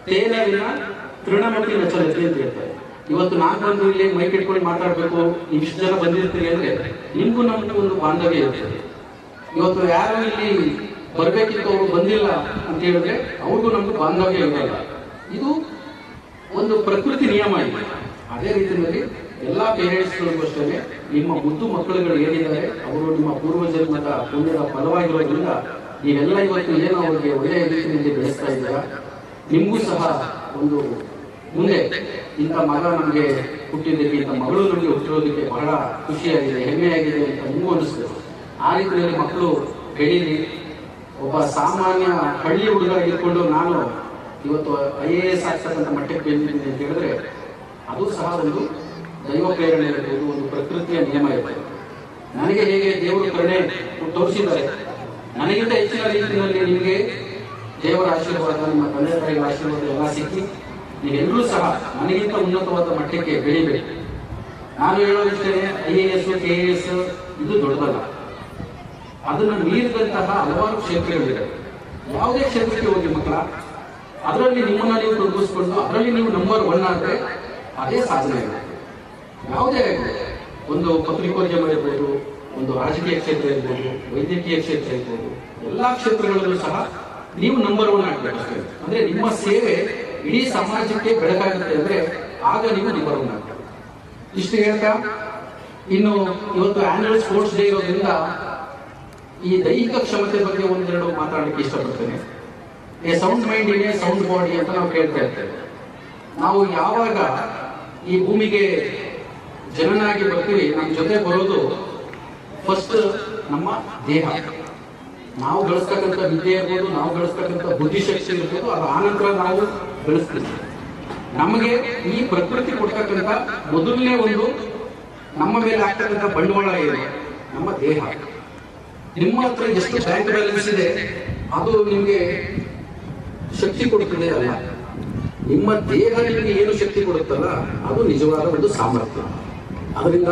ತೇಲವಿನ ತೃಣಮತಿ ನಚಲತೆ ಅಂತ ಹೇಳ್ತಾರೆ. ಇವತ್ತು ನಾನು ಬಂದು ಇಲ್ಲಿ ಮೈಕ್ ಇಟ್ಕೊಂಡು ಮಾತಾಡ್ಬೇಕು, ಇಷ್ಟು ಜನ ಬಂದಿರ್ತೀರಿ ಅಂದ್ರೆ ನಿಮ್ಗೂ ನಮ್ಗೂ ಒಂದು ಬಾಂಧವ್ಯ ಇರ್ತದೆ. ಇವತ್ತು ಯಾರು ಇಲ್ಲಿ ಬರ್ಬೇಕಿತ್ತು ಅವರು ಬಂದಿಲ್ಲ ಅಂತ ಹೇಳಿದ್ರೆ ಅವ್ರಿಗೂ ನಮ್ಗೂ ಬಾಂಧವ್ಯ ಇರಲ್ಲ. ಇದು ಒಂದು ಪ್ರಕೃತಿ ನಿಯಮ ಇದೆ. ಅದೇ ರೀತಿಯಲ್ಲಿ ಎಲ್ಲಾ ಪೇರೆಂಟ್ಸ್ಗಳಿಗೂ ಅಷ್ಟೇ ನಿಮ್ಮ ಮುದ್ದು ಮಕ್ಕಳುಗಳು ಏನಿದ್ದಾರೆ ಅವರು ನಿಮ್ಮ ಪೂರ್ವಜನ್ಮದ ಪುಣ್ಯದ ಫಲವಾಗಿರೋದ್ರಿಂದ ನೀವೆಲ್ಲ ಇವತ್ತು ಏನು ಅವರಿಗೆ ಒಳ್ಳೆಯ ರೀತಿಯಲ್ಲಿ ಬೆಳೆಸ್ತಾ ಇದ್ದೀರಾ. ನಿಮಗೂ ಸಹ ಒಂದು ಮುಂದೆ ಇಂಥ ಮಗ ನಮಗೆ ಹುಟ್ಟಿದ್ದಕ್ಕೆ, ಇಂಥ ಮಗಳು ನಮಗೆ ಹುಟ್ಟಿರೋದಕ್ಕೆ ಬಹಳ ಖುಷಿಯಾಗಿದೆ, ಹೆಮ್ಮೆಯಾಗಿದೆ ಅಂತ ನಿಮಗೂ ಅನಿಸ್ತದೆ. ಆ ರೀತಿಯಲ್ಲಿ ಮಕ್ಕಳು ಬೆಳೀಲಿ. ಒಬ್ಬ ಸಾಮಾನ್ಯ ಹಳ್ಳಿ ಹುಡುಗ ಇಟ್ಕೊಂಡು ನಾನು ಇವತ್ತು IAS ಆಗ್ತಕ್ಕಂಥ ಮಟ್ಟಕ್ಕೆ ಬಂದಿದ್ದೀನಿ ಅಂತ ಹೇಳಿದ್ರೆ ಅದು ಸಹ ಒಂದು ದೈವ ಪ್ರೇರಣೆ ಇರ್ಬೋದು, ಒಂದು ಪ್ರಕೃತಿಯ ನಿಯಮ ಇರ್ತದೆ. ನನಗೆ ಹೇಗೆ ದೇವರು ಕರುಣೆ ತೋರಿಸಿದ್ದಾರೆ, ನನಗಿಂತ ಹೆಚ್ಚಿನ ರೀತಿಯಲ್ಲಿ ನಿಮಗೆ ದೇವರ ಆಶೀರ್ವಾದ, ನಿಮ್ಮ ತಂದೆ ತಾಯಿಗಳ ಆಶೀರ್ವಾದ ಎಲ್ಲ ಸಿಕ್ಕಿ ನೀವೆಲ್ಲರೂ ಸಹ ನನಗಿಂತ ಉನ್ನತವಾದ ಮಟ್ಟಕ್ಕೆ ಬೆಳಿಬೇಕು. ನಾನು ಹೇಳೋದಿಷ್ಟೇ, IAS KAS ಇದು ದೊಡ್ಡದಲ್ಲ. ಅದನ್ನು ಮೀರಿದಂತಹ ಹಲವಾರು ಕ್ಷೇತ್ರಗಳಿವೆ. ಯಾವುದೇ ಕ್ಷೇತ್ರಕ್ಕೆ ಹೋಗಿ ಮಕ್ಕಳ, ಅದರಲ್ಲಿ ನಿಮ್ಮನ್ನ ನೀವು ತೊಡಗಿಸ್ಕೊಂಡು ಅದರಲ್ಲಿ ನೀವು ನಂಬರ್ 1 ಆದರೆ ಅದೇ ಸಾಧನೆ ಇದೆ. ಯಾವುದೇ ಒಂದು ಪತ್ರಿಕೋದ್ಯಮ ಇರ್ಬೋದು, ಒಂದು ರಾಜಕೀಯ ಕ್ಷೇತ್ರ ಇರ್ಬೋದು, ವೈದ್ಯಕೀಯ ಕ್ಷೇತ್ರ ಇರ್ಬೋದು, ಎಲ್ಲಾ ಕ್ಷೇತ್ರಗಳಲ್ಲೂ ಸಹ ನೀವು ನಂಬರ್ 1 ಆಗ್ಬೇಕಷ್ಟೇ. ಅಂದ್ರೆ ನಿಮ್ಮ ಸೇವೆ ಇಡೀ ಸಮಾಜಕ್ಕೆ ಬೆಳಕಾಗುತ್ತೆ ಅಂದ್ರೆ ಆಗ ನೀವು ನಂಬರ್ 1 ಆಗ್ಬೇಕು. ಇಷ್ಟು ಹೇಳ್ತಾ ಇನ್ನು ಇವತ್ತು ಆನ್ಯುವಲ್ ಸ್ಪೋರ್ಟ್ಸ್ ಡೇ ಇರೋದ್ರಿಂದ ಈ ದೈಹಿಕ ಕ್ಷಮತೆ ಬಗ್ಗೆ ಒಂದೆರಡು ಮಾತಾಡಲಿಕ್ಕೆ ಇಷ್ಟಪಡ್ತೇನೆ. A sound mind in a sound body ಅಂತ ನಾವು ಕೇಳ್ತಾ ಇರ್ತೇವೆ. ನಾವು ಯಾವಾಗ ಈ ಭೂಮಿಗೆ ಜನನಾಗಿ ಬರ್ತೀವಿ, ನಮ್ಮ ಜೊತೆ ಬರೋದು ಫಸ್ಟ್ ನಮ್ಮ ದೇಹ. ನಾವು ಗಳಿಸ್ತಕ್ಕಂಥ ವಿದ್ಯೆ ಇರ್ಬೋದು, ನಾವು ಗಳಿಸ್ತಕ್ಕಂಥ ಬುದ್ಧಿಶಕ್ತಿ ಇರ್ಬೋದು, ಅದು ಆನಂತರ ನಾವು ಬೆಳೆಸ್ತೀವಿ. ನಮಗೆ ಈ ಪ್ರಕೃತಿ ಕೊಡ್ತಕ್ಕಂಥ ಮೊದಲನೇ ಒಂದು ನಮ್ಮ ಮೇಲೆ ಆಗ್ತಕ್ಕಂಥ ಬಂಡವಾಳ ಇದೆ ನಮ್ಮ ದೇಹ. ನಿಮ್ಮ ಹತ್ರ ಎಷ್ಟು ಬ್ಯಾಂಕ್ ಬ್ಯಾಲೆನ್ಸ್ ಇದೆ ಅದು ನಿಮಗೆ ಶಕ್ತಿ ಕೊಡುತ್ತದೆ ಅಲ್ಲ, ನಿಮ್ಮ ದೇಹ ನಿಮಗೆ ಏನು ಶಕ್ತಿ ಕೊಡುತ್ತಲ್ಲ ಅದು ನಿಜವಾದ ಒಂದು ಸಾಮರ್ಥ್ಯ. ಅದರಿಂದ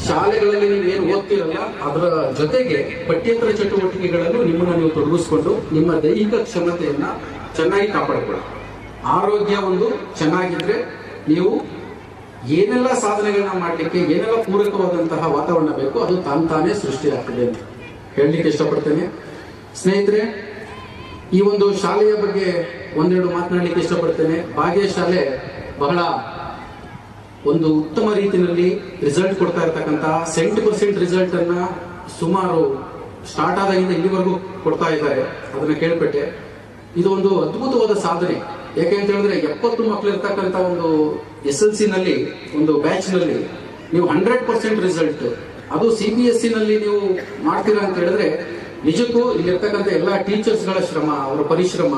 ಶಾಲೆಗಳಲ್ಲಿ ನೀವೇನು ಓದ್ತಿರಲ್ಲ ಅದರ ಜೊತೆಗೆ ಪಠ್ಯೇತರ ಚಟುವಟಿಕೆಗಳಲ್ಲೂ ನಿಮ್ಮನ್ನು ನೀವು ತೊಡಗಿಸ್ಕೊಂಡು ನಿಮ್ಮ ದೈಹಿಕ ಕ್ಷಮತೆಯನ್ನ ಚೆನ್ನಾಗಿ ಕಾಪಾಡಿಕೊಳ್ಳಿ. ಆರೋಗ್ಯ ಒಂದು ಚೆನ್ನಾಗಿದ್ರೆ ನೀವು ಏನೆಲ್ಲ ಸಾಧನೆಗಳನ್ನ ಮಾಡಲಿಕ್ಕೆ ಏನೆಲ್ಲ ಪೂರಕವಾದಂತಹ ವಾತಾವರಣ ಬೇಕು ಅದು ತಾನೇ ಸೃಷ್ಟಿಯಾಗ್ತದೆ ಅಂತ ಹೇಳಲಿಕ್ಕೆ ಇಷ್ಟಪಡ್ತೇನೆ. ಸ್ನೇಹಿತರೆ, ಈ ಒಂದು ಶಾಲೆಯ ಬಗ್ಗೆ ಒಂದೆರಡು ಮಾತನಾಡಲಿಕ್ಕೆ ಇಷ್ಟಪಡ್ತೇನೆ. ಭಾಗ್ಯ ಶಾಲೆ ಬಹಳ ಒಂದು ಉತ್ತಮ ರೀತಿಯಲ್ಲಿ ರಿಸಲ್ಟ್ ಕೊಡ್ತಾ ಇರ್ತಕ್ಕಂಥ 70% ರಿಸಲ್ಟ್ ಅನ್ನ ಸುಮಾರು ಸ್ಟಾರ್ಟ್ ಆದಾಗಿಂದ ಇಲ್ಲಿವರೆಗೂ ಕೊಡ್ತಾ ಇದ್ದಾರೆ. ಅದನ್ನ ಕೇಳ್ಪಟ್ಟೆ. ಇದು ಒಂದು ಅದ್ಭುತವಾದ ಸಾಧನೆ. ಯಾಕೆ ಅಂತ ಹೇಳಿದ್ರೆ 70 ಮಕ್ಕಳು ಇರ್ತಕ್ಕಂಥ ಒಂದು SLC ನಲ್ಲಿ ಒಂದು ಬ್ಯಾಚ್ ನಲ್ಲಿ ನೀವು 100% ರಿಸಲ್ಟ್, ಅದು CBSE ನಲ್ಲಿ ನೀವು ಮಾಡ್ತೀರಾ ಅಂತ ಹೇಳಿದ್ರೆ ನಿಜಕ್ಕೂ ಇಲ್ಲಿರ್ತಕ್ಕಂಥ ಎಲ್ಲ ಟೀಚರ್ಸ್ಗಳ ಶ್ರಮ, ಅವರ ಪರಿಶ್ರಮ,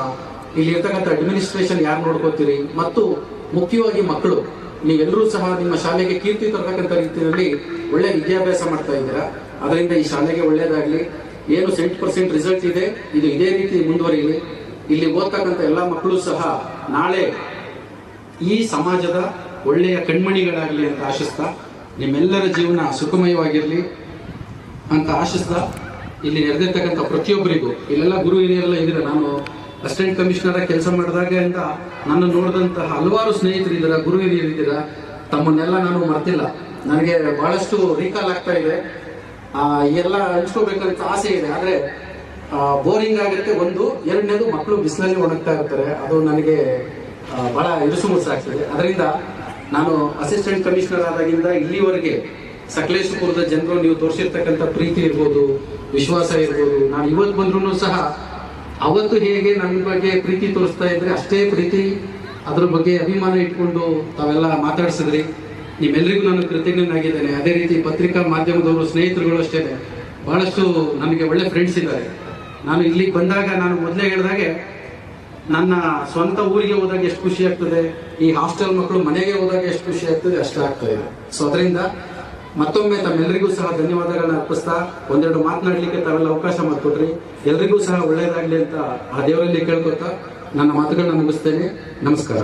ಇಲ್ಲಿರ್ತಕ್ಕಂಥ ಅಡ್ಮಿನಿಸ್ಟ್ರೇಷನ್ ಯಾರು ನೋಡ್ಕೋತೀರಿ, ಮತ್ತು ಮುಖ್ಯವಾಗಿ ಮಕ್ಕಳು ನೀವೆಲ್ಲರೂ ಸಹ ನಿಮ್ಮ ಶಾಲೆಗೆ ಕೀರ್ತಿ ತರತಕ್ಕಂಥ ರೀತಿಯಲ್ಲಿ ಒಳ್ಳೆ ವಿದ್ಯಾಭ್ಯಾಸ ಮಾಡ್ತಾ ಇದ್ದೀರಾ. ಅದರಿಂದ ಈ ಶಾಲೆಗೆ ಒಳ್ಳೇದಾಗ್ಲಿ. ಏನು 70% ರಿಸಲ್ಟ್ ಇದೆ ಇದು ಇದೇ ರೀತಿ ಮುಂದುವರಿಯಲಿ. ಇಲ್ಲಿ ಓದ್ತಕ್ಕಂಥ ಎಲ್ಲ ಮಕ್ಕಳು ಸಹ ನಾಳೆ ಈ ಸಮಾಜದ ಒಳ್ಳೆಯ ಕಣ್ಮಣಿಗಳಾಗಲಿ ಅಂತ ಆಶಿಸ್ತಾ, ನಿಮ್ಮೆಲ್ಲರ ಜೀವನ ಸುಖಮಯವಾಗಿರಲಿ ಅಂತ ಆಶಿಸ್ತಾ, ಇಲ್ಲಿ ನೆರೆದಿರ್ತಕ್ಕಂಥ ಪ್ರತಿಯೊಬ್ಬರಿಗೂ, ಇಲ್ಲೆಲ್ಲ ಗುರು ಹಿರಿಯರೆಲ್ಲ ಇದ್ದೀರಾ. ನಾನು ಅಸಿಸ್ಟೆಂಟ್ ಕಮಿಷನರ್ ಕೆಲಸ ಮಾಡಿದಾಗ ಅಂತ ನನ್ನ ನೋಡಿದಂತಹ ಹಲವಾರು ಸ್ನೇಹಿತರಿದ್ದೀರಾ, ಗುರು ಹಿರಿಯರಿದ್ದೀರಾ. ತಮ್ಮನ್ನೆಲ್ಲ ನಾನು ಮರ್ತಿಲ್ಲ. ನನಗೆ ಬಹಳಷ್ಟು ರೀಕಾಲ್ ಆಗ್ತಾ ಇದೆ. ಎಲ್ಲ ಹಂಚ್ಕೋಬೇಕಂತ ಆಸೆ ಇದೆ. ಆದ್ರೆ ಬೋರಿಂಗ್ ಆಗುತ್ತೆ ಒಂದು. ಎರಡನೇದು ಮಕ್ಕಳು ಬಿಸಿಲಲ್ಲಿ ಒಣಗ್ತಾ ಇರ್ತಾರೆ, ಅದು ನನಗೆ ಬಹಳ ಇರುಸು ಮುರುಸಾಗ್ತದೆ. ಅದರಿಂದ ನಾನು ಅಸಿಸ್ಟೆಂಟ್ ಕಮಿಷನರ್ ಆದಾಗಿಂದ ಇಲ್ಲಿವರೆಗೆ ಸಕಲೇಶಪುರದ ಜನರು ನೀವು ತೋರಿಸಿರ್ತಕ್ಕಂಥ ಪ್ರೀತಿ ಇರ್ಬೋದು, ವಿಶ್ವಾಸ ಇರ್ಬೋದು, ನಾನು ಇವತ್ತು ಬಂದ್ರೂ ಸಹ ಅವತ್ತು ಹೇಗೆ ನನ್ನ ಬಗ್ಗೆ ಪ್ರೀತಿ ತೋರಿಸ್ತಾ ಇದ್ರೆ ಅಷ್ಟೇ ಪ್ರೀತಿ, ಅದ್ರ ಬಗ್ಗೆ ಅಭಿಮಾನ ಇಟ್ಕೊಂಡು ತಾವೆಲ್ಲ ಮಾತಾಡಿಸಿದ್ರಿ. ನಿಮ್ಮೆಲ್ಲರಿಗೂ ನಾನು ಕೃತಜ್ಞನಾಗಿದ್ದೇನೆ. ಅದೇ ರೀತಿ ಪತ್ರಿಕಾ ಮಾಧ್ಯಮದವರು ಸ್ನೇಹಿತರುಗಳು ಅಷ್ಟೇ ಬಹಳಷ್ಟು ನನಗೆ ಒಳ್ಳೆ ಫ್ರೆಂಡ್ಸ್ ಇದ್ದಾರೆ. ನಾನು ಇಲ್ಲಿಗೆ ಬಂದಾಗ ನಾನು ಮೊದಲೇ ಹೇಳಿದಾಗೆ ನನ್ನ ಸ್ವಂತ ಊರಿಗೆ ಹೋದಾಗ ಎಷ್ಟು ಖುಷಿ ಆಗ್ತದೆ, ಈ ಹಾಸ್ಟೆಲ್ ಮಕ್ಕಳು ಮನೆಗೆ ಹೋದಾಗ ಎಷ್ಟು ಖುಷಿ ಆಗ್ತದೆ ಅಷ್ಟೇ ಆಗ್ತಾ ಇದೆ. ಸೊ ಅದರಿಂದ ಮತ್ತೊಮ್ಮೆ ತಮ್ಮೆಲ್ಲರಿಗೂ ಸಹ ಧನ್ಯವಾದಗಳನ್ನ ಅರ್ಪಿಸ್ತಾ ಒಂದೆರಡು ಮಾತನಾಡಲಿಕ್ಕೆ ತಾವೆಲ್ಲ ಅವಕಾಶ ಮಾಡಿಕೊಟ್ರಿ. ಎಲ್ರಿಗೂ ಸಹ ಒಳ್ಳೆಯದಾಗಲಿ ಅಂತ ಆ ದೇವರಲ್ಲಿ ಕೇಳ್ಕೊತಾ ನನ್ನ ಮಾತುಗಳನ್ನ ಮುಗಿಸ್ತೇನೆ. ನಮಸ್ಕಾರ.